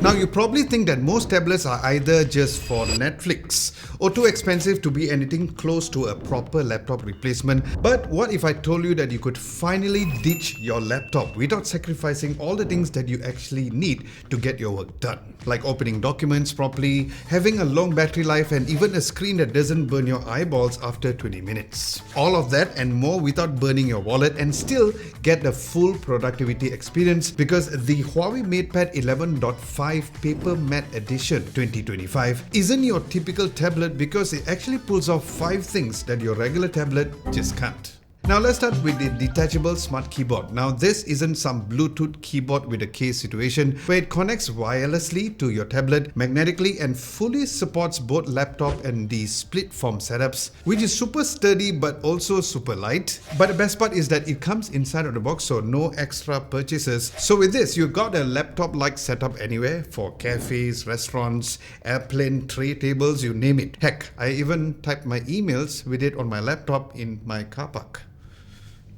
Now you probably think that most tablets are either just for Netflix or too expensive to be anything close to a proper laptop replacement. But what if I told you that you could finally ditch your laptop without sacrificing all the things that you actually need to get your work done? Like opening documents properly, having a long battery life, and even a screen that doesn't burn your eyeballs after 20 minutes. All of that and more without burning your wallet and still get the full productivity experience, because the Huawei MatePad 11.5 Paper Matte Edition 2025 isn't your typical tablet because it actually pulls off 5 things that your regular tablet just can't. Now let's start with the detachable smart keyboard. Now this isn't some Bluetooth keyboard with a case situation where it connects wirelessly to your tablet magnetically and fully supports both laptop and the split form setups, which is super sturdy but also super light. But the best part is that it comes inside of the box, so no extra purchases. So with this, you got a laptop-like setup anywhere for cafes, restaurants, airplane tray tables, you name it. Heck, I even typed my emails with it on my laptop in my car park.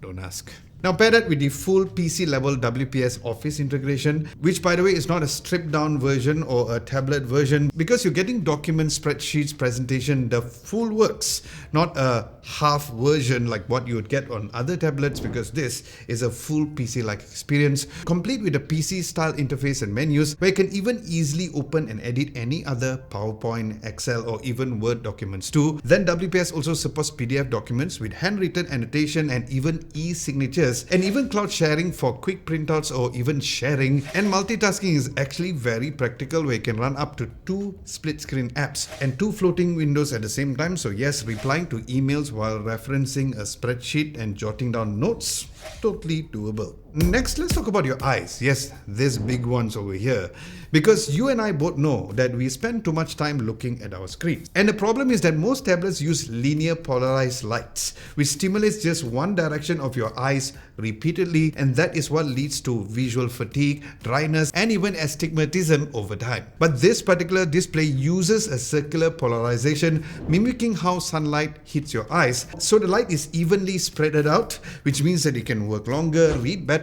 Don't ask. Now pair that with the full PC level WPS Office integration, which by the way is not a stripped down version or a tablet version, because you're getting documents, spreadsheets, presentation, the full works, not a half version like what you would get on other tablets, because this is a full PC-like experience, complete with a PC style interface and menus where you can even easily open and edit any other PowerPoint, Excel or even Word documents too. Then WPS also supports PDF documents with handwritten annotation and even e-signatures, and even cloud sharing for quick printouts or even sharing. And multitasking is actually very practical, where you can run up to 2 split screen apps and 2 floating windows at the same time. So yes, replying to emails while referencing a spreadsheet and jotting down notes, totally doable. Next, let's talk about your eyes. Yes, these big ones over here. Because you and I both know that we spend too much time looking at our screens. And the problem is that most tablets use linear polarized lights, which stimulates just one direction of your eyes repeatedly, and that is what leads to visual fatigue, dryness, and even astigmatism over time. But this particular display uses a circular polarization, mimicking how sunlight hits your eyes. So the light is evenly spread out, which means that you can work longer, read better,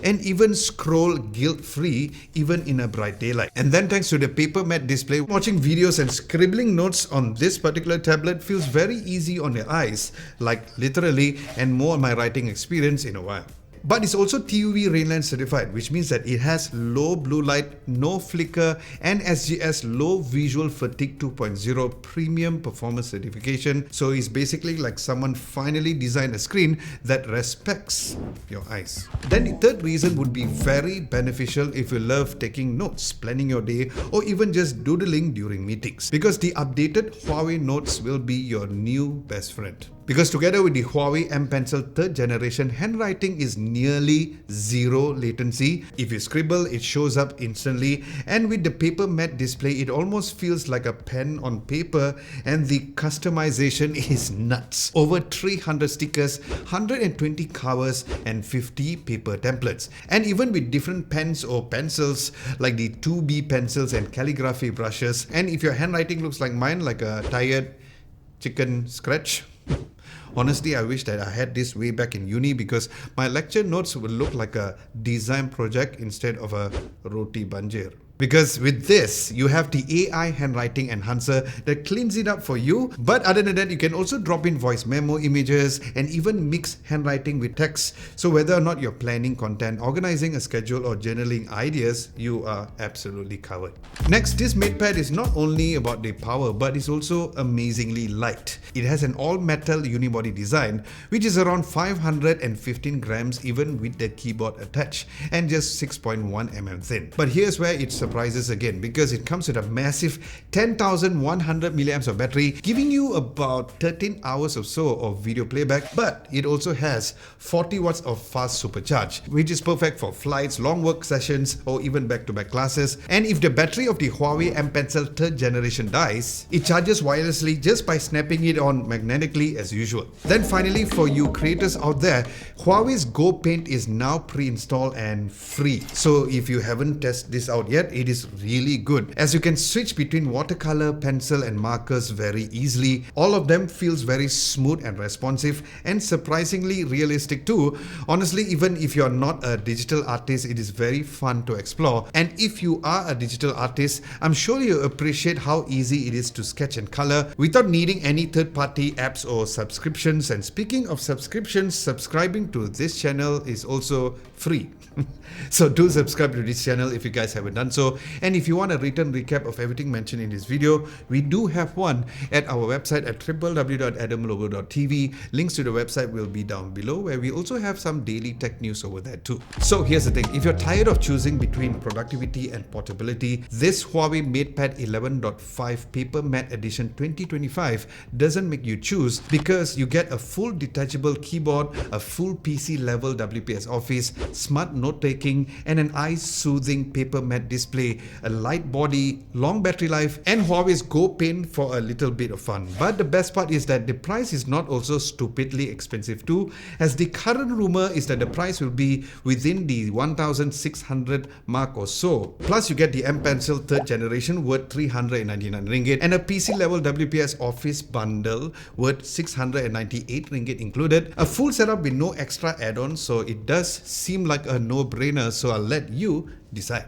and even scroll guilt-free even in a bright daylight. And then thanks to the paper matte display, watching videos and scribbling notes on this particular tablet feels very easy on your eyes, like literally, and more on my writing experience in a while. But it's also TUV Rainland certified, which means that it has low blue light, no flicker, and SGS Low Visual Fatigue 2.0 Premium Performance certification. So it's basically like someone finally designed a screen that respects your eyes. Then the third reason would be very beneficial if you love taking notes, planning your day, or even just doodling during meetings. Because the updated Huawei Notes will be your new best friend. Because together with the Huawei M Pencil 3rd generation, handwriting is nearly zero latency. If you scribble, it shows up instantly, and with the paper matte display, it almost feels like a pen on paper, and the customization is nuts. Over 300 stickers, 120 covers, and 50 paper templates. And even with different pens or pencils like the 2B pencils and calligraphy brushes. And if your handwriting looks like mine, like a tired chicken scratch, honestly, I wish that I had this way back in uni, because my lecture notes would look like a design project instead of a roti banjir. Because with this, you have the AI handwriting enhancer that cleans it up for you. But other than that, you can also drop in voice memo images and even mix handwriting with text. So whether or not you're planning content, organizing a schedule, or journaling ideas, you are absolutely covered. Next, this MatePad is not only about the power, but it's also amazingly light. It has an all-metal unibody design, which is around 515 grams even with the keyboard attached, and just 6.1 mm thin. But here's where it's surprises again, because it comes with a massive 10,100 milliamps of battery, giving you about 13 hours or so of video playback. But it also has 40 watts of fast supercharge, which is perfect for flights, long work sessions, or even back-to-back classes. And if the battery of the Huawei M Pencil 3rd generation dies, it charges wirelessly just by snapping it on magnetically as usual. Then finally, for you creators out there, Huawei's Go Paint is now pre-installed and free. So if you haven't tested this out yet, it is really good, as you can switch between watercolor, pencil and markers very easily. All of them feels very smooth and responsive and surprisingly realistic too. Honestly, even if you're not a digital artist, it is very fun to explore. And if you are a digital artist, I'm sure you appreciate how easy it is to sketch and color without needing any third-party apps or subscriptions. And speaking of subscriptions, subscribing to this channel is also free. So do subscribe to this channel if you guys haven't done so. And if you want a written recap of everything mentioned in this video, we do have one at our website at www.adamlogo.tv. Links to the website will be down below, where we also have some daily tech news over there too. So here's the thing, if you're tired of choosing between productivity and portability, this Huawei MatePad 11.5 Paper Matte Edition 2025 doesn't make you choose, because you get a full detachable keyboard, a full PC level WPS Office, smart note-taking and an eye-soothing paper matte display, a light body, long battery life and Huawei's Go Pen for a little bit of fun. But the best part is that the price is not also stupidly expensive too, as the current rumor is that the price will be within the 1,600 mark or so. Plus you get the M Pencil 3rd generation worth 399 ringgit and a PC level WPS Office bundle worth 698 ringgit included. A full setup with no extra add-ons, so it does seem like a no-brainer, so I'll let you decide.